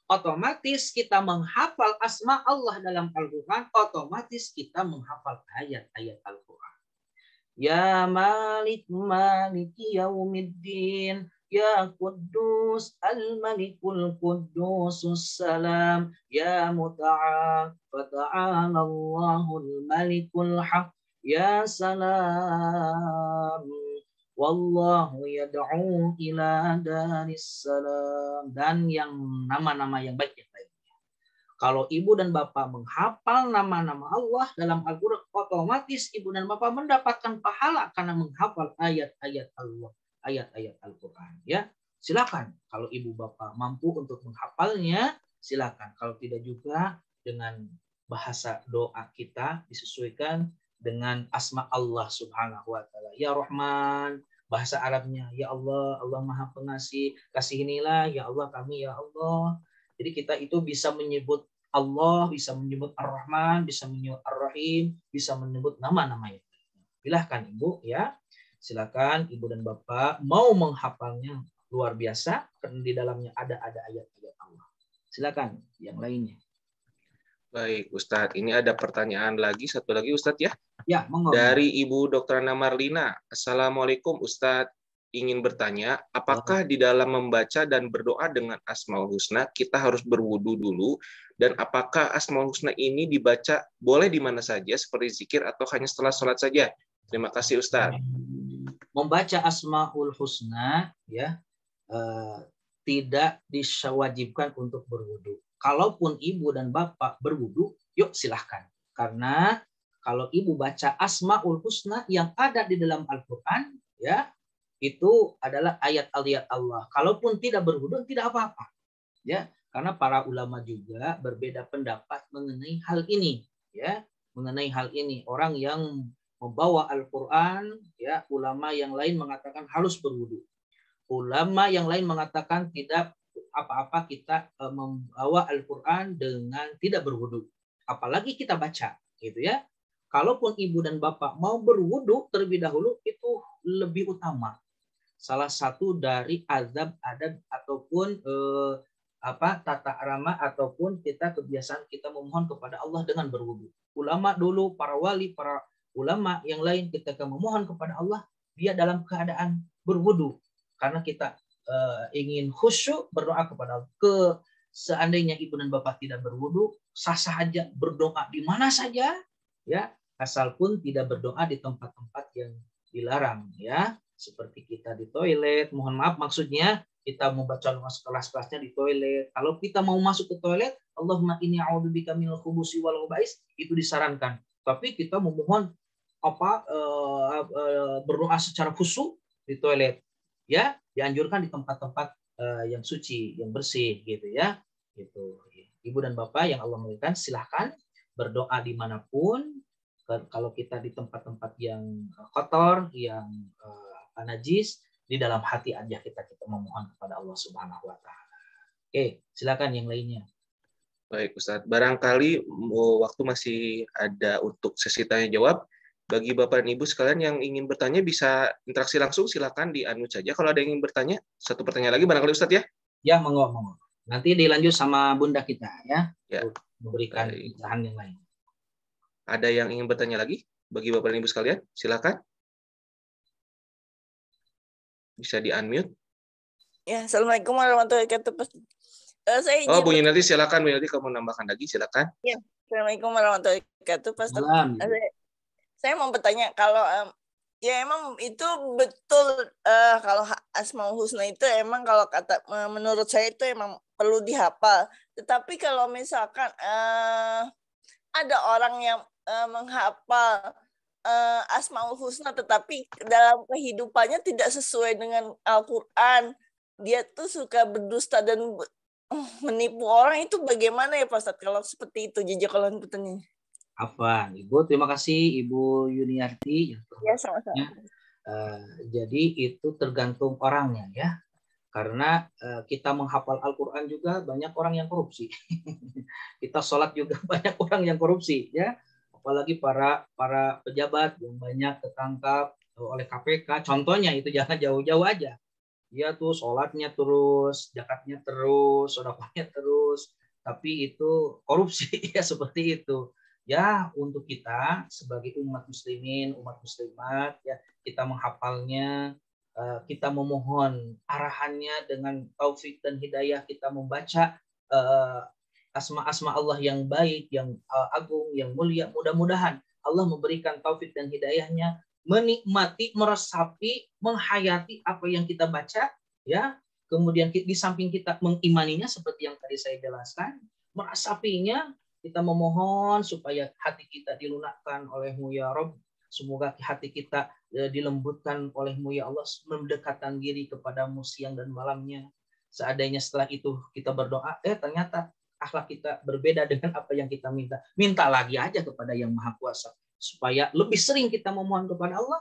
Otomatis kita menghafal asma Allah dalam Al-Quran, otomatis kita menghafal ayat-ayat Al-Quran. Ya Malik Maliki Yaumiddin, Ya Quddus Al-Malikul Quddusus Salam, Ya Muta'al Fata'ala Allahul Malikul Haq, Ya Salam, Wallahu yad'u ila daris salam, dan yang nama-nama yang baik yang lainnya. Kalau ibu dan bapak menghafal nama-nama Allah dalam Al-Quran, otomatis ibu dan bapak mendapatkan pahala karena menghafal ayat-ayat Allah, ayat-ayat Al-Quran. Ya, silakan. Kalau ibu bapak mampu untuk menghafalnya, silakan. Kalau tidak juga dengan bahasa doa kita disesuaikan dengan asma Allah Subhanahu wa taala. Ya Rahman, bahasa Arabnya ya Allah, Allah Maha Pengasih, kasihinilah ya Allah kami ya Allah. Jadi kita itu bisa menyebut Allah, bisa menyebut Ar-Rahman, bisa menyebut Ar-Rahim, bisa menyebut nama-nama yang lainnya. Silahkan Ibu, ya. Silakan Ibu dan Bapak mau menghafalnya, luar biasa karena di dalamnya ada ayat-ayat Allah. Silakan yang lainnya. Baik, Ustadz. Ini ada pertanyaan lagi, satu lagi Ustadz ya. Ya, monggo. Dari Ibu Dr. Ana Marlina. Assalamualaikum Ustadz. Ingin bertanya, apakah di dalam membaca dan berdoa dengan Asmaul Husna kita harus berwudu dulu? Dan apakah Asmaul Husna ini dibaca boleh di mana saja seperti zikir atau hanya setelah sholat saja? Terima kasih Ustadz. Membaca Asmaul Husna ya tidak diwajibkan untuk berwudu. Kalaupun ibu dan bapak berwudu, yuk silahkan. Karena kalau ibu baca Asmaul Husna yang ada di dalam Al-Quran, ya, itu adalah ayat-ayat Allah. Kalaupun tidak berwudu tidak apa-apa. Ya, karena para ulama juga berbeda pendapat mengenai hal ini, ya, mengenai hal ini. Orang yang membawa Al-Qur'an, ya, ulama yang lain mengatakan harus berwudu. Ulama yang lain mengatakan tidak apa-apa kita membawa Al-Qur'an dengan tidak berwudu. Apalagi kita baca, gitu ya. Kalaupun ibu dan bapak mau berwudu terlebih dahulu itu lebih utama. Salah satu dari adab ataupun tata krama ataupun kita kebiasaan kita memohon kepada Allah dengan berwudu. Ulama dulu, para wali, para ulama yang lain ketika memohon kepada Allah, dia dalam keadaan berwudu karena kita ingin khusyuk berdoa kepada Allah. Seandainya ibu dan bapak tidak berwudu, sah-sah aja berdoa di mana saja, ya, asal pun tidak berdoa di tempat-tempat yang dilarang, ya. Seperti kita di toilet, mohon maaf maksudnya kita mau baca kelas-kelasnya di toilet. Kalau kita mau masuk ke toilet, Allahumma inni a'udzubika minal khubusi wal khaba'is, itu disarankan. Tapi kita memohon berdoa secara khusyuk di toilet, ya, dianjurkan di tempat-tempat yang suci, yang bersih, gitu ya. Gitu. Ibu dan bapak yang Allah muliakan, silahkan berdoa dimanapun. Kalau kita di tempat-tempat yang kotor, yang najis, di dalam hati aja kita memohon kepada Allah Subhanahu wa taala. Oke, silakan yang lainnya. Baik, Ustadz. Barangkali waktu masih ada untuk sesi tanya jawab. Bagi Bapak dan Ibu sekalian yang ingin bertanya bisa interaksi langsung, silakan di-unmute saja. Kalau ada yang ingin bertanya, satu pertanyaan lagi barangkali Ustadz ya. Ya, monggo. Nanti dilanjut sama Bunda kita ya. Ya. Untuk memberikan pencerahan yang lain. Ada yang ingin bertanya lagi bagi Bapak dan Ibu sekalian? Silakan. Bisa di-unmute. Ya, Assalamualaikum warahmatullahi wabarakatuh. Bu Yunati, silakan. Bu Yunati, kamu menambahkan lagi, silakan. Ya, Assalamualaikum warahmatullahi wabarakatuh, Pak. Saya mau bertanya, kalau ya emang itu betul kalau Asmaul Husna itu emang kalau kata menurut saya itu emang perlu dihafal. Tetapi kalau misalkan ada orang yang menghafal Asmaul Husna tetapi dalam kehidupannya tidak sesuai dengan Al-Qur'an, dia tuh suka berdusta dan menipu orang, itu bagaimana ya Pak Ustadz kalau seperti itu? Jazakallahu khairan. Afwan, Ibu, terima kasih Ibu Yuniarti. Ya, sama-sama. Jadi itu tergantung orangnya ya. Karena kita menghafal Al-Qur'an juga banyak orang yang korupsi. Kita sholat juga banyak orang yang korupsi ya. Apalagi para pejabat yang banyak ketangkap oleh KPK. Contohnya itu jangan jauh-jauh aja. Dia tuh sholatnya terus, zakatnya terus, sedekahnya terus, tapi itu korupsi ya, seperti itu. Ya, untuk kita sebagai umat muslimin, umat muslimat ya, kita menghafalnya, kita memohon arahannya dengan taufik dan hidayah, kita membaca asma-asma Allah yang baik, yang agung, yang mulia. Mudah-mudahan Allah memberikan taufik dan hidayahnya, menikmati, meresapi, menghayati apa yang kita baca, ya. Kemudian di samping kita mengimaninya seperti yang tadi saya jelaskan, meresapinya, kita memohon supaya hati kita dilunakkan oleh-Mu ya Rabb. Semoga hati kita dilembutkan oleh-Mu ya Allah, mendekatkan diri kepadamu siang dan malamnya. Seandainya setelah itu kita berdoa, ternyata akhlak kita berbeda dengan apa yang kita minta. Minta lagi aja kepada Yang Maha Kuasa. Supaya lebih sering kita memohon kepada Allah,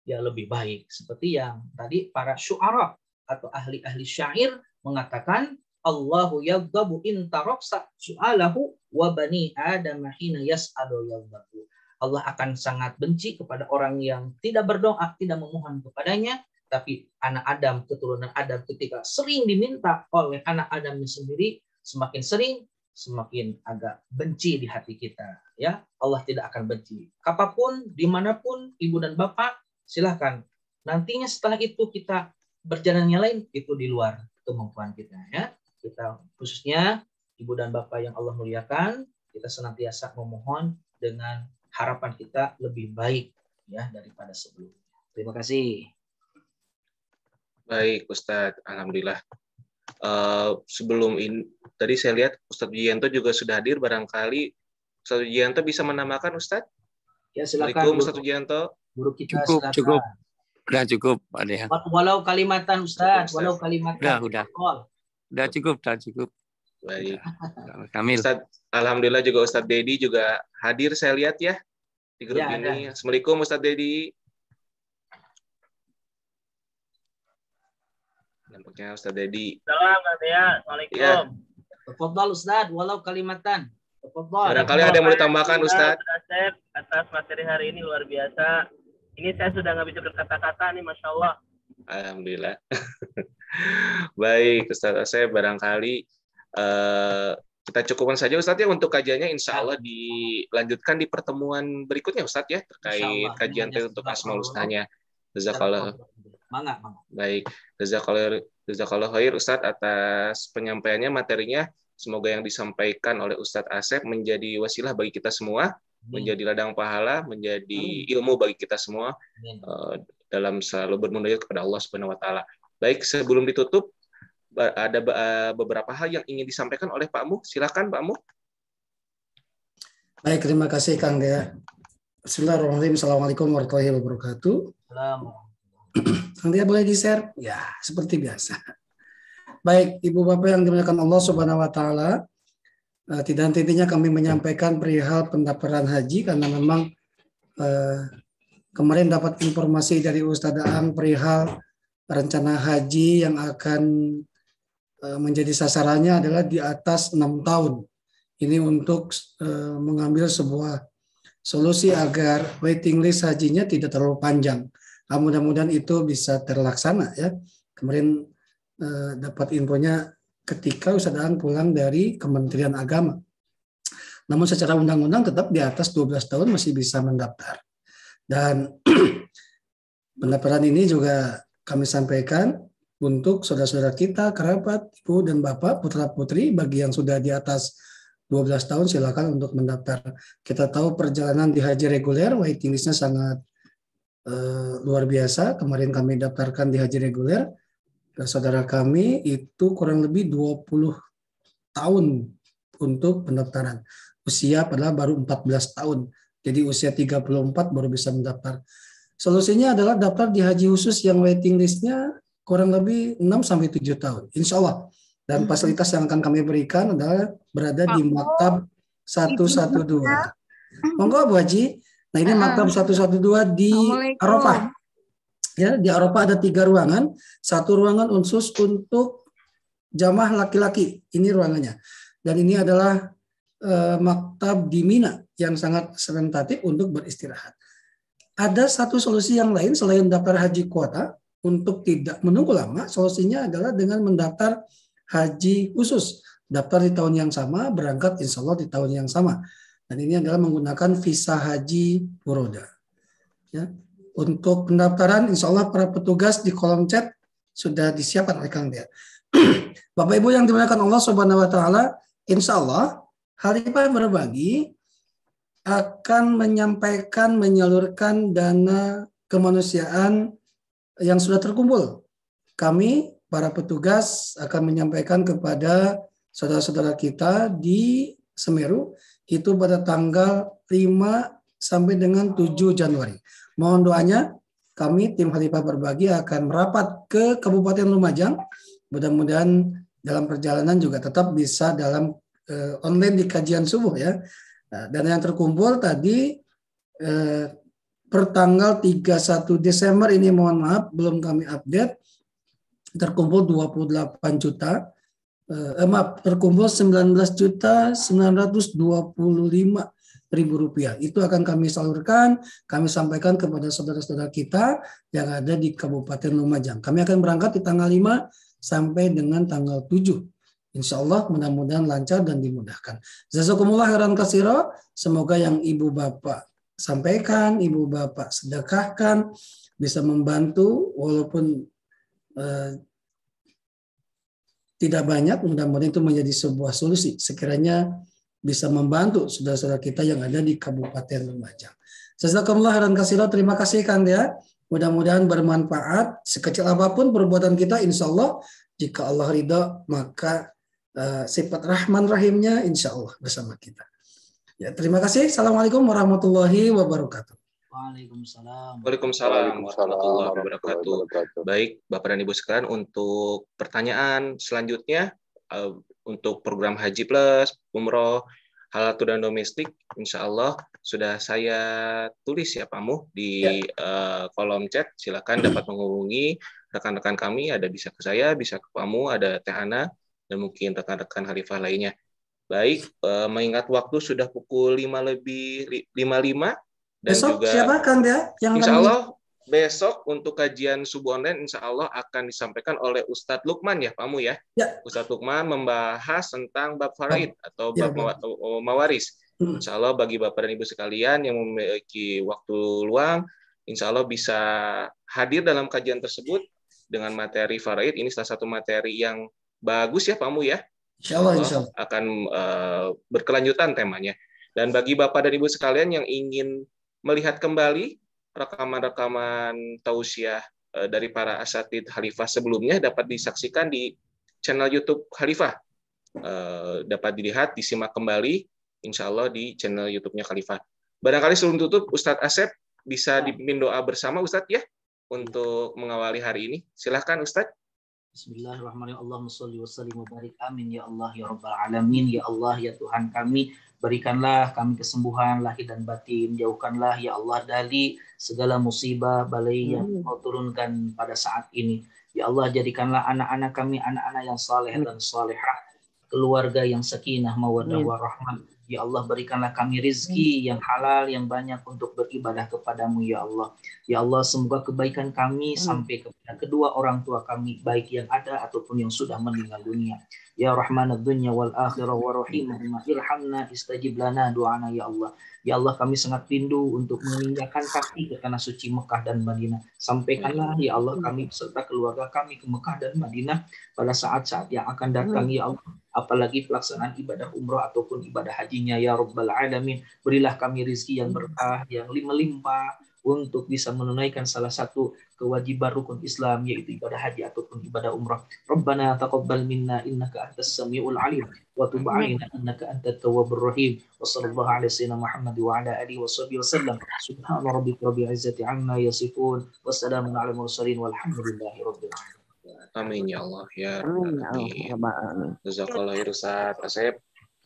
ya lebih baik. Seperti yang tadi para syu'ara atau ahli-ahli syair mengatakan, Allahu yaghdabu in taraksa su'alahu wa bani Adam hina yas'alu yaghdabu. Allah akan sangat benci kepada orang yang tidak berdoa, tidak memohon kepadanya, tapi anak Adam, keturunan Adam ketika sering diminta oleh anak Adamnya sendiri, semakin sering, semakin agak benci di hati kita. Ya, Allah tidak akan benci. Apapun, dimanapun, ibu dan bapak, silahkan. Nantinya setelah itu kita berjalan yang lain, itu di luar kemampuan kita. Ya, kita khususnya ibu dan bapak yang Allah muliakan, kita senantiasa memohon dengan harapan kita lebih baik ya daripada sebelumnya. Terima kasih. Baik, Ustadz. Alhamdulillah. Sebelum ini, tadi saya lihat Ustadz Wijianto juga sudah hadir. Barangkali Ustadz Wijianto bisa menambahkan, Ustadz? Ya, silakan. Assalamualaikum, Ustadz Wijianto. Guru kita cukup. Udah cukup, Pak Deha. Walau kalimatan Ustaz, Ustaz. walau kalimatan. Udah. Oh. Udah cukup. Baik. Kamil. Ustaz, alhamdulillah juga Ustadz Dedi juga hadir saya lihat ya di grup Ya, ini. ada. Assalamualaikum Ustadz Dedi. Nampaknya Ustadz Dedi. Salam, Assalamualaikum. Ya. Tafadhal Ustaz, walau kalimatan. Tafadhal. Barangkali ada yang mau ditambahkan Ustadz. Ustaz, atas materi hari ini luar biasa. Ini saya sudah nggak bisa berkata-kata nih, Masya Allah. Alhamdulillah. Baik Ustadz Asep, barangkali kita cukupkan saja Ustadz ya untuk kajiannya. Insya Allah dilanjutkan di pertemuan berikutnya Ustadz ya terkait kajian untuk Asmaul Husnanya. Jazakallah. Baik, jazakallah khair Ustadz atas penyampaiannya, materinya. Semoga yang disampaikan oleh Ustadz Asep menjadi wasilah bagi kita semua, menjadi ladang pahala, menjadi ilmu bagi kita semua dalam selalu bermunajat kepada Allah Subhanahu wa taala. Baik, sebelum ditutup ada beberapa hal yang ingin disampaikan oleh Pak Mu. Silakan Pak Mu. Baik, terima kasih Kang Dea. Bismillahirrahmanirrahim. Assalamualaikum warahmatullahi wabarakatuh. Kang Dea boleh di-share? Ya, seperti biasa. Baik, Ibu Bapak yang dimuliakan Allah Subhanahu wa taala, tidak henti-hentinya kami menyampaikan perihal pendaftaran haji karena memang kemarin dapat informasi dari Ustadz Aang perihal rencana haji yang akan menjadi sasarannya adalah di atas 6 tahun. Ini untuk mengambil sebuah solusi agar waiting list hajinya tidak terlalu panjang. Mudah-mudahan itu bisa terlaksana ya. Kemarin dapat infonya ketika Ustadz Aang pulang dari Kementerian Agama. Namun secara undang-undang tetap di atas 12 tahun masih bisa mendaftar. Dan pendaftaran ini juga kami sampaikan untuk saudara-saudara kita, kerabat, ibu dan bapak, putra-putri, bagi yang sudah di atas 12 tahun silakan untuk mendaftar. Kita tahu perjalanan di haji reguler, waiting list-nya sangat luar biasa. Kemarin kami daftarkan di haji reguler, saudara kami itu kurang lebih 20 tahun untuk pendaftaran. Usia padahal baru 14 tahun. Jadi usia 34 baru bisa mendaftar. Solusinya adalah daftar di haji khusus yang waiting list-nya kurang lebih 6-7 tahun. Insya Allah. Dan fasilitas yang akan kami berikan adalah berada di Maktab 112. Monggo Bu Haji. Nah ini Maktab 112 di Arafah. Ya, di Arafah ada 3 ruangan. 1 ruangan khusus untuk jamaah laki-laki. Ini ruangannya. Dan ini adalah maktab di Mina yang sangat representatif untuk beristirahat. Ada satu solusi yang lain selain daftar haji kuota untuk tidak menunggu lama. Solusinya adalah dengan mendaftar haji khusus. Daftar di tahun yang sama, berangkat insya Allah di tahun yang sama. Dan ini adalah menggunakan visa haji furoda. Ya. Untuk pendaftaran, insya Allah para petugas di kolom chat sudah disiapkan oleh Kang Dea. Bapak Ibu yang dimuliakan Allah Subhanahu wa taala, insya Allah Khalifah Berbagi akan menyampaikan, menyalurkan dana kemanusiaan yang sudah terkumpul. Kami, para petugas, akan menyampaikan kepada saudara-saudara kita di Semeru itu pada tanggal 5 sampai dengan 7 Januari. Mohon doanya, kami tim Khalifah Berbagi akan merapat ke Kabupaten Lumajang. Mudah-mudahan dalam perjalanan juga tetap bisa dalam online di kajian subuh ya. Nah, dan yang terkumpul tadi per tanggal 31 Desember ini mohon maaf belum kami update, terkumpul 28 juta. Terkumpul 19.925.000 rupiah. Itu akan kami salurkan, kami sampaikan kepada saudara-saudara kita yang ada di Kabupaten Lumajang. Kami akan berangkat di tanggal 5 sampai dengan tanggal 7. Insya Allah mudah-mudahan lancar dan dimudahkan. Jazakumullah khairan katsira. Semoga yang ibu bapak sampaikan, ibu bapak sedekahkan bisa membantu walaupun tidak banyak, mudah-mudahan itu menjadi sebuah solusi. Sekiranya bisa membantu saudara-saudara kita yang ada di Kabupaten Lumajang. Jazakumullah khairan katsira. Terima kasih Kang Dea. Mudah-mudahan bermanfaat. Sekecil apapun perbuatan kita, insya Allah jika Allah ridha maka sifat Rahman Rahimnya insya Allah bersama kita. Ya, terima kasih. Assalamualaikum warahmatullahi wabarakatuh. Waalaikumsalam. Waalaikumsalam warahmatullahi wabarakatuh. Baik, Bapak dan Ibu sekalian, untuk pertanyaan selanjutnya untuk program Haji Plus, Umroh, halal dan domestik, insya Allah sudah saya tulis ya Pak Muh di kolom chat. Silakan dapat menghubungi rekan-rekan kami, ada bisa ke saya, bisa ke Pak Muh, ada Teh Ana, dan mungkin rekan-rekan Khalifah lainnya. Baik, mengingat waktu sudah pukul 5:55 dan Besok juga siapa Kang Dea yang insya Allah besok untuk kajian subuh online insya Allah akan disampaikan oleh Ustadz Lukman ya Pak Mu ya. Ustadz Lukman membahas tentang bab faraid atau bab mawaris. Insya Allah bagi Bapak dan Ibu sekalian yang memiliki waktu luang, insya Allah bisa hadir dalam kajian tersebut dengan materi faraid. Ini salah satu materi yang bagus ya Pak Mu ya. Insya Allah akan berkelanjutan temanya. Dan bagi Bapak dan Ibu sekalian yang ingin melihat kembali rekaman-rekaman tausiah dari para asatidz Khalifah sebelumnya dapat disaksikan di channel YouTube Khalifah. Dapat dilihat, disimak kembali, insya Allah di channel YouTube-nya Khalifah. Barangkali sebelum tutup, Ustadz Asep bisa dipimpin doa bersama Ustadz ya untuk mengawali hari ini. Silahkan Ustadz. Bismillahirrahmanirrahim. Allahumma sholli wa sallim wa barik. Amin ya Allah ya Rabbal alamin. Ya Allah ya Tuhan kami, berikanlah kami kesembuhan lahir dan batin. Jauhkanlah ya Allah dari segala musibah balai yang Kau turunkan pada saat ini. Ya Allah, jadikanlah anak-anak kami anak-anak yang saleh dan salehah, keluarga yang sakinah mawaddah warahmah. Ya Allah, berikanlah kami rezeki yang halal yang banyak untuk beribadah kepadamu ya Allah. Ya Allah, semoga kebaikan kami sampai kepada kedua orang tua kami, baik yang ada ataupun yang sudah meninggal dunia. Ya Rahmanad dunya wal akhirah wa rahimahumma irhamna istajib lana doana ya Allah. Ya Allah, kami sangat rindu untuk menginjakkan kaki ke tanah suci Mekah dan Madinah. Sampaikanlah ya Allah kami beserta keluarga kami ke Mekah dan Madinah pada saat-saat yang akan datang ya Allah. Apalagi pelaksanaan ibadah umroh ataupun ibadah hajinya ya Rabbal alamin. Berilah kami rezeki yang berkah, yang melimpah untuk bisa menunaikan salah satu kewajiban rukun Islam, yaitu ibadah haji ataupun ibadah umrah. Rabbana taqabbal minna innaka antas samiul alim wa tub 'alaina innaka antat tawwabur rahim. Wa sallallahu ala sayyidina Muhammad wa ala alihi washabihi wasallam. Subhana rabbika rabbil izzati amma yasifun. Wassalamun ala mursalin walhamdulillahi rabbil alamin. Amin ya Allah ya. Amin. Jazakallahu khairan Ustaz Asep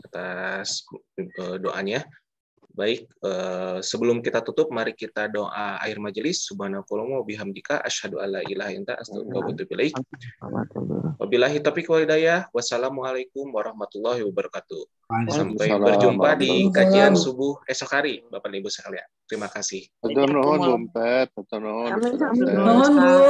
atas doanya. Baik, sebelum kita tutup, mari kita doa akhir majelis. Subhanakallahumma wa bihamdika asyhadu alla ilaha illa anta astaghfiruka wa atubu ilaik. Wabillahi taufiq wal hidayah. Wassalamualaikum warahmatullahi wabarakatuh. Sampai berjumpa di kajian subuh esok hari, Bapak dan Ibu sekalian. Terima kasih. Nuhun, Bu.